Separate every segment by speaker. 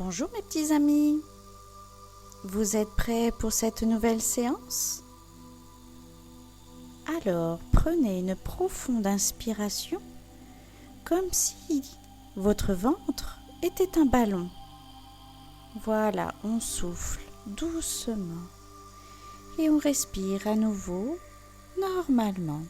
Speaker 1: Bonjour mes petits amis, vous êtes prêts pour cette nouvelle séance? Alors prenez une profonde inspiration comme si votre ventre était un ballon. Voilà, on souffle doucement et on respire à nouveau normalement.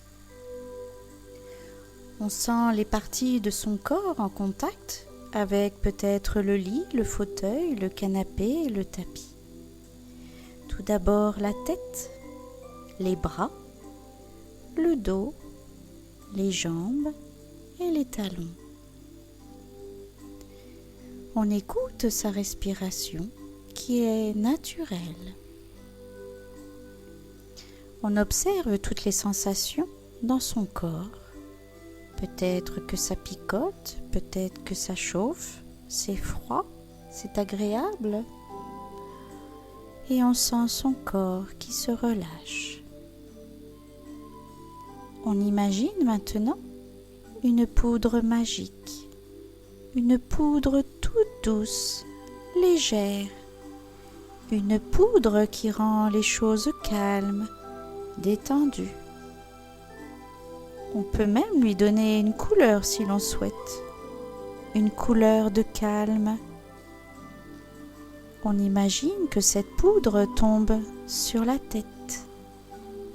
Speaker 1: On sent les parties de son corps en contact avec peut-être le lit, le fauteuil, le canapé et le tapis. Tout d'abord la tête, les bras, le dos, les jambes et les talons. On écoute sa respiration qui est naturelle. On observe toutes les sensations dans son corps. Peut-être que ça picote, peut-être que ça chauffe, c'est froid, c'est agréable. Et on sent son corps qui se relâche. On imagine maintenant une poudre magique, une poudre toute douce, légère, une poudre qui rend les choses calmes, détendues. On peut même lui donner une couleur si l'on souhaite, une couleur de calme. On imagine que cette poudre tombe sur la tête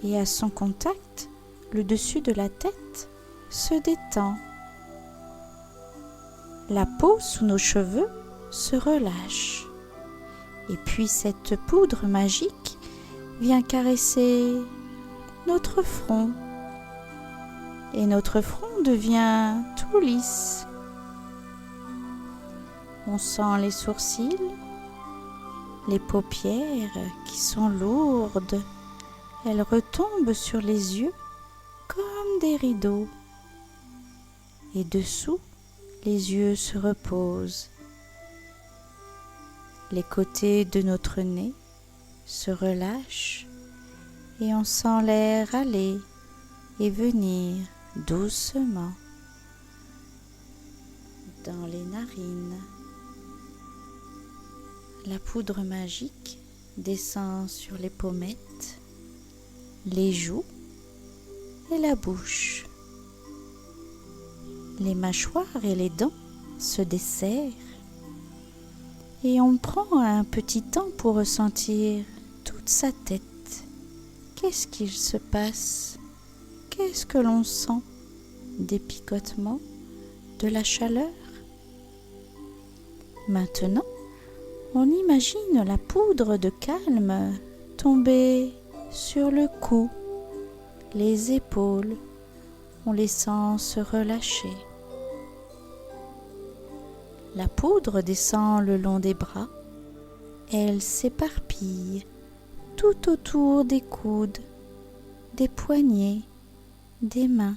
Speaker 1: et à son contact, le dessus de la tête se détend. La peau sous nos cheveux se relâche et puis cette poudre magique vient caresser notre front. Et notre front devient tout lisse. On sent les sourcils, les paupières qui sont lourdes. Elles retombent sur les yeux comme des rideaux. Et dessous, les yeux se reposent. Les côtés de notre nez se relâchent et on sent l'air aller et venir doucement dans les narines. La poudre magique descend sur les pommettes, les joues et la bouche. Les mâchoires et les dents se desserrent et on prend un petit temps pour ressentir toute sa tête. Qu'est-ce qu'il se passe? Qu'est-ce que l'on sent? Des picotements, de la chaleur? Maintenant, on imagine la poudre de calme tomber sur le cou, les épaules. On les sent se relâcher. La poudre descend le long des bras. Elle s'éparpille tout autour des coudes, des poignets, des mains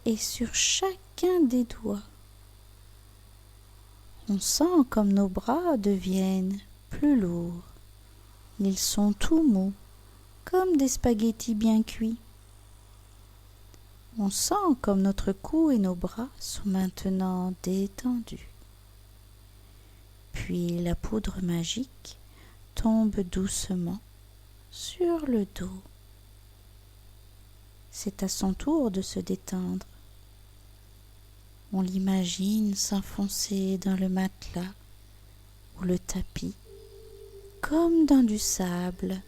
Speaker 1: et sur chacun des doigts. On sent comme nos bras deviennent plus lourds. Ils sont tout mous, comme des spaghettis bien cuits. On sent comme notre cou et nos bras sont maintenant détendus. Puis la poudre magique tombe doucement sur le dos. C'est à son tour de se détendre. On l'imagine s'enfoncer dans le matelas ou le tapis, comme dans du sable.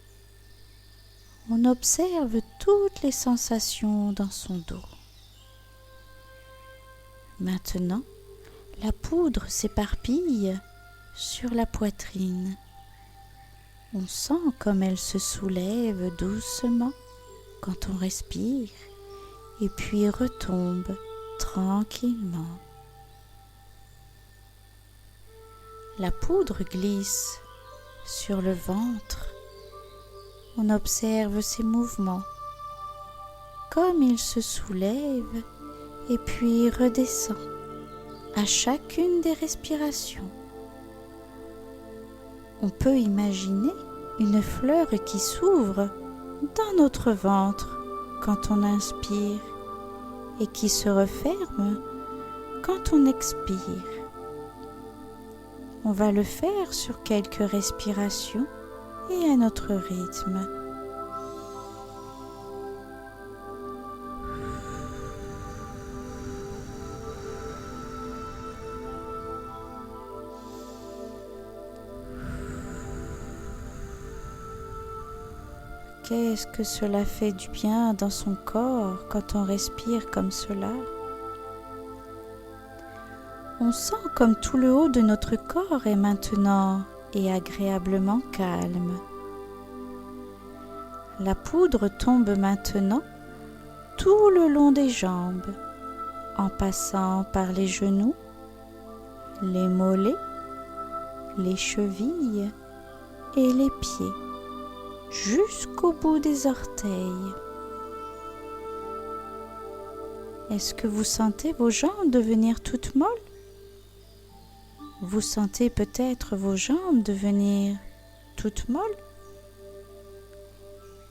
Speaker 1: On observe toutes les sensations dans son dos. Maintenant, la poudre s'éparpille sur la poitrine. On sent comme elle se soulève doucement quand on respire et puis retombe tranquillement. La poudre glisse sur le ventre. On observe ses mouvements, comme il se soulève et puis redescend à chacune des respirations. On peut imaginer une fleur qui s'ouvre dans notre ventre quand on inspire et qui se referme quand on expire. On va le faire sur quelques respirations et à notre rythme. Qu'est-ce que cela fait du bien dans son corps quand on respire comme cela? On sent comme tout le haut de notre corps est maintenant et agréablement calme. La poudre tombe maintenant tout le long des jambes, en passant par les genoux, les mollets, les chevilles et les pieds, jusqu'au bout des orteils. Est-ce que vous sentez vos jambes devenir toutes molles? Vous sentez peut-être vos jambes devenir toutes molles?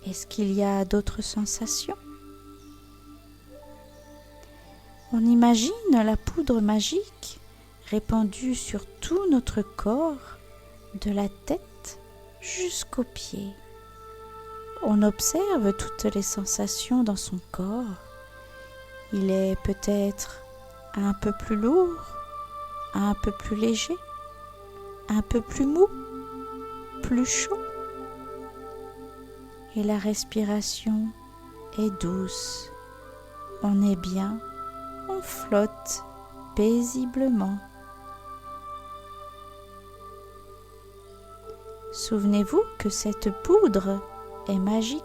Speaker 1: Est-ce qu'il y a d'autres sensations? On imagine la poudre magique répandue sur tout notre corps, de la tête jusqu'aux pieds. On observe toutes les sensations dans son corps. Il est peut-être un peu plus lourd, un peu plus léger, un peu plus mou, plus chaud. Et la respiration est douce. On est bien, on flotte paisiblement. Souvenez-vous que cette poudre est magique.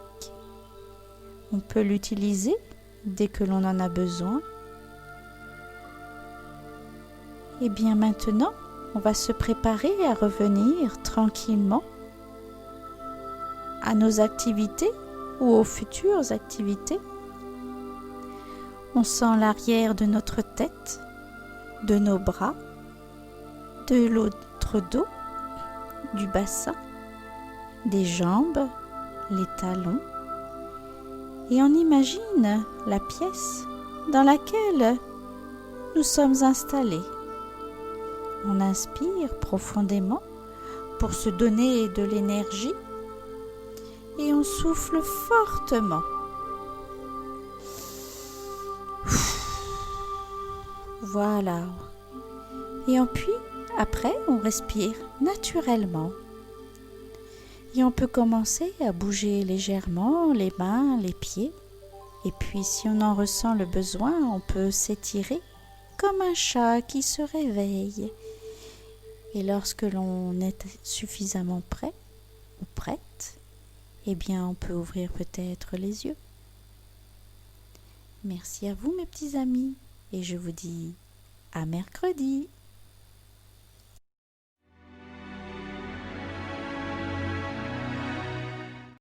Speaker 1: On peut l'utiliser dès que l'on en a besoin. Et bien maintenant, on va se préparer à revenir tranquillement à nos activités ou aux futures activités. On sent l'arrière de notre tête, de nos bras, de l'autre dos, du bassin, des jambes, les talons. Et on imagine la pièce dans laquelle nous sommes installés. On inspire profondément pour se donner de l'énergie et on souffle fortement. Voilà. Et puis, après, on respire naturellement. Et on peut commencer à bouger légèrement les mains, les pieds. Et puis, si on en ressent le besoin, on peut s'étirer comme un chat qui se réveille. Et lorsque l'on est suffisamment prêt ou prête, eh bien, on peut ouvrir peut-être les yeux. Merci à vous, mes petits amis, et je vous dis à mercredi.